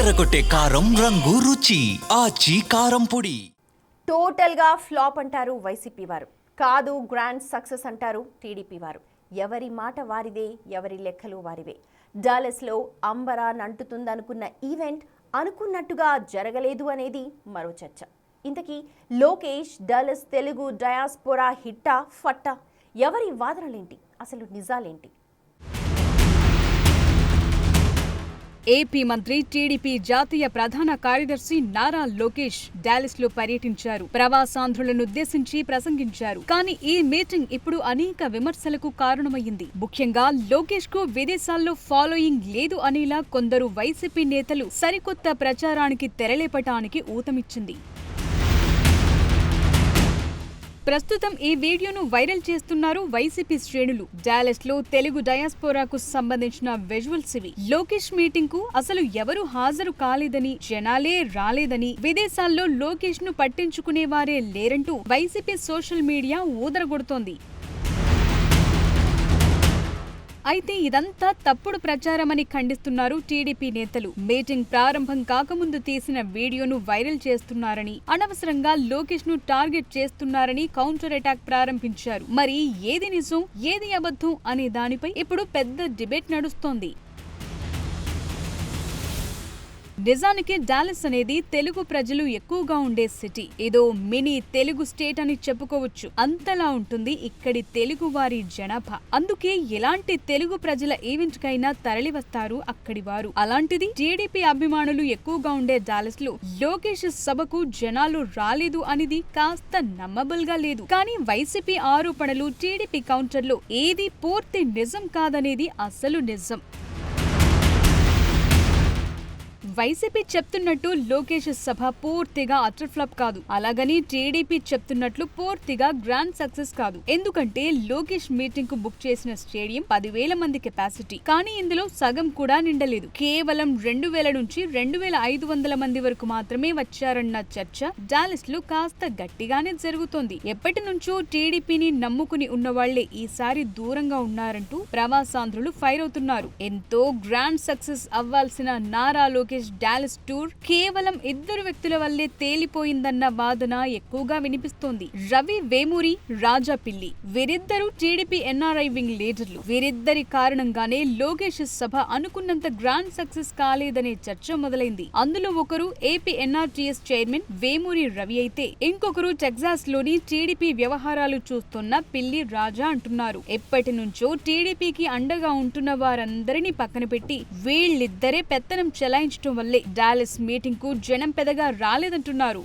అదరగొట్టే కారం రంగు రుచి ఆచి కారం పొడి. టోటల్గా ఫ్లాప్ అంటారు వైసీపీ వారు, కాదు గ్రాండ్ సక్సెస్ అంటారు టీడీపీ వారు. ఎవరి మాట వారిదే, ఎవరి లెక్కలు వారివే. డాలస్లో అంబరాన్ అంటుతుందనుకున్న ఈవెంట్ అనుకున్నట్టుగా జరగలేదు అనేది మరో చర్చ. ఇంతకీ లోకేష్ డాలస్ తెలుగు డయాస్పోరా హిట్టా ఫట్టా? ఎవరి వాదనలేంటి, అసలు నిజాలేంటి? ఏపీ మంత్రి, టీడీపీ జాతీయ ప్రధాన కార్యదర్శి నారా లోకేష్ డాలస్ లో పర్యటించారు. ప్రవాసాంధ్రులనుద్దేశించి ప్రసంగించారు. కానీ ఈ మీటింగ్ ఇప్పుడు అనేక విమర్శలకు కారణమయ్యింది. ముఖ్యంగా లోకేష్ కు విదేశాల్లో ఫాలోయింగ్ లేదు అనేలా కొందరు వైసీపీ నేతలు సరికొత్త ప్రచారానికి తెరలేపటానికి ఊతమిచ్చింది. ప్రస్తుతం ఈ వీడియోను వైరల్ చేస్తున్నారు వైసీపీ శ్రేణులు. డాలస్ లో తెలుగు డయాస్పోరాకు సంబంధించిన విజువల్స్ ఇవి. లోకేష్ మీటింగ్ కు అసలు ఎవరు హాజరు కాలేదని, జనాలే రాలేదని, విదేశాల్లో లోకేష్ ను పట్టించుకునేవారే లేరంటూ వైసీపీ సోషల్ మీడియా ఊదరగొడుతోంది. అయితే ఇదంతా తప్పుడు ప్రచారమని ఖండిస్తున్నారు టీడీపీ నేతలు. మీటింగ్ ప్రారంభం కాకముందు తీసిన వీడియోను వైరల్ చేస్తున్నారని, అనవసరంగా లోకేష్ ను టార్గెట్ చేస్తున్నారని కౌంటర్ అటాక్ ప్రారంభించారు. మరి ఏది నిజం, ఏది అబద్ధం అనే దానిపై ఇప్పుడు పెద్ద డిబేట్ నడుస్తోంది. నిజానికి డాలస్ అనేది తెలుగు ప్రజలు ఎక్కువగా ఉండే సిటీ. ఏదో మినీ తెలుగు స్టేట్ అని చెప్పుకోవచ్చు. అంతలా ఉంటుంది ఇక్కడి తెలుగు వారి జనాభా. అందుకే ఎలాంటి తెలుగు ప్రజల ఈవెంట్ కైనా తరలి వస్తారు అక్కడి వారు. అలాంటిది టీడీపీ అభిమానులు ఎక్కువగా ఉండే డాలస్ లో లోకేష్ సభకు జనాలు రాలేదు అనేది కాస్త నమ్మబుల్ గా లేదు. కానీ వైసీపీ ఆరోపణలు, టీడీపీ కౌంటర్లో ఏది పూర్తి నిజం కాదనేది అసలు నిజం. వైసీపీ చెప్తున్నట్టు లోకేష్ సభ పూర్తిగా అటర్ ఫ్లాప్ కాదు. అలాగని టీడీపీ చెప్తున్నట్లు పూర్తిగా గ్రాండ్ సక్సెస్ కాదు. ఎందుకంటే లోకేష్ మీటింగ్ కు బుక్ చేసిన స్టేడియం 10,000 మంది కెపాసిటీ. కానీ ఇందులో సగం కూడా నిండలేదు. కేవలం 2,000 నుంచి 2,500 మంది వరకు మాత్రమే వచ్చారన్న చర్చ డాలస్ లో కాస్త గట్టిగానే జరుగుతోంది. ఎప్పటి నుంచో టీడీపీని నమ్ముకుని ఉన్న వాళ్లే ఈసారి దూరంగా ఉన్నారంటూ ప్రవాసాంధ్రులు ఫైర్ అవుతున్నారు. ఎంతో గ్రాండ్ సక్సెస్ అవ్వాల్సిన నారా లోకేష్ డాలస్ టూర్ కేవలం 2 వ్యక్తుల వల్లే తేలిపోయిందన్న వాదన ఎక్కువగా వినిపిస్తోంది. రవి వేమూరి, రాజా పిల్లి వీరిద్దరూ టీడీపీ ఎన్ఆర్ఐ వింగ్ లీడర్లు. వీరిద్దరి కారణంగానే లోకేష్ సభ అనుకున్నంత గ్రాండ్ సక్సెస్ కాలేదనే చర్చ మొదలైంది. అందులో ఒకరు AP NRTS chairman Vemuri Ravi అయితే, ఇంకొకరు టెక్సాస్ లోని టీడీపీ వ్యవహారాలు చూస్తున్న పిల్లి రాజా అంటున్నారు. ఎప్పటి నుంచో టీడీపీకి అండగా ఉంటున్న వారందరినీ పక్కన పెట్టి వీళ్ళిద్దరే పెత్తనం చెలాయించడం వల్లే డాలస్ మీటింగ్ కు జనం పెద్దగా రాలేదంటున్నారు.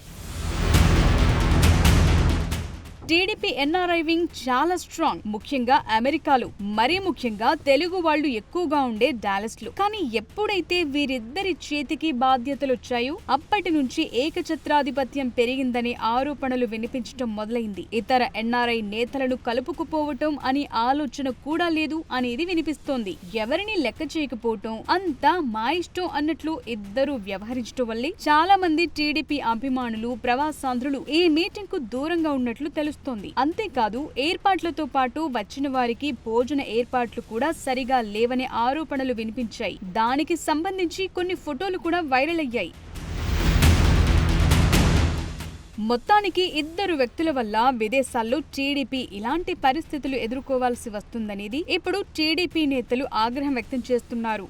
టీడీపీ ఎన్ఆర్ఐ వింగ్ చాలా స్ట్రాంగ్, ముఖ్యంగా అమెరికాలో, మరీ ముఖ్యంగా తెలుగు వాళ్లు ఎక్కువగా ఉండే డాలస్ లో. కానీ ఎప్పుడైతే వీరిద్దరి చేతికి బాధ్యతలొచ్చాయో అప్పటి నుంచి ఏకఛత్రాధిపత్యం పెరిగిందనే ఆరోపణలు వినిపించడం మొదలైంది. ఇతర ఎన్ఆర్ఐ నేతలను కలుపుకుపోవటం అని ఆలోచన కూడా లేదు అనేది వినిపిస్తోంది. ఎవరిని లెక్క చేయకపోవటం, అంతా మా ఇష్టం అన్నట్లు ఇద్దరు వ్యవహరించడం వల్లే చాలా మంది టీడీపీ అభిమానులు, ప్రవాసాంధ్రులు ఈ మీటింగ్ కు దూరంగా ఉన్నట్లు తెలుస్తుంది. అంతేకాదు, ఏర్పాట్లతో పాటు వచ్చిన వారికి భోజన ఏర్పాట్లు కూడా సరిగా లేవనే ఆరోపణలు వినిపించాయి. దానికి సంబంధించి కొన్ని ఫోటోలు కూడా వైరల్ అయ్యాయి. మొత్తానికి ఇద్దరు వ్యక్తుల వల్ల విదేశాల్లో టీడీపీ ఇలాంటి పరిస్థితులు ఎదుర్కోవాల్సి వస్తుందనేది ఇప్పుడు టీడీపీ నేతలు ఆగ్రహం వ్యక్తం చేస్తున్నారు.